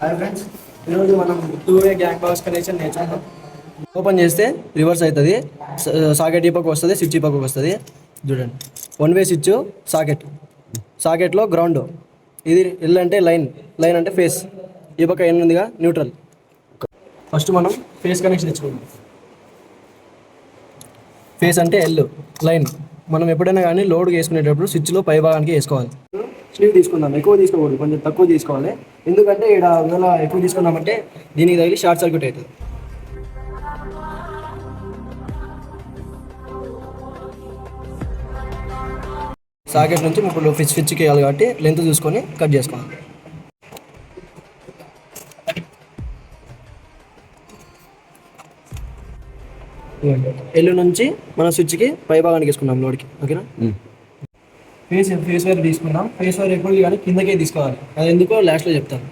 Hi friends, ఈరోజు మనం 2-వే gang power connection నేర్చుకుంటాం. ఓపెన్ చేస్తే రివర్స్ అవుతుంది, సాకెట్ ఈ పక్కకు వస్తుంది, స్విచ్ ఈ పక్కకు వస్తుంది. చూడండి, 1-వే స్విచ్ సాకెట్లో గ్రౌండ్, ఇది ఎల్ అంటే లైన్, లైన్ అంటే ఫేస్, ఈ పక్క ఎన్ ఉందిగా న్యూట్రల్. ఫస్ట్ మనం ఫేస్ కనెక్షన్ ఇచ్చుకుందాం. ఫేస్ అంటే ఎల్, లైన్. మనం ఎప్పుడైనా కానీ లోడ్ వేసుకునేటప్పుడు స్విచ్లో పై భాగానికి వేసుకోవాలి. స్లీవ్ తీసుకుందాం, ఎక్కువ తీసుకోకూడదు, కొంచెం తక్కువ తీసుకోవాలి. ఎందుకంటే ఇక్కడ ఒకవేళ ఎక్కువ తీసుకున్నామంటే దీనికి తగిలి షార్ట్ సర్క్యూట్ అవుతుంది. సాకెట్ నుంచి ఇప్పుడు స్విచ్కి వేయాలి కాబట్టి లెంత్ చూసుకొని కట్ చేసుకోవాలి. ఎల్లు నుంచి మన స్విచ్కి పై భాగానికి వేసుకున్నాం లోడ్కి. ఓకేనా? ఫేస్ వైర్ తీసుకున్నాం. ఫేస్ వైర్ ఎప్పుడు కానీ కిందకే తీసుకోవాలి, అది ఎందుకో లాస్ట్లో చెప్తాను.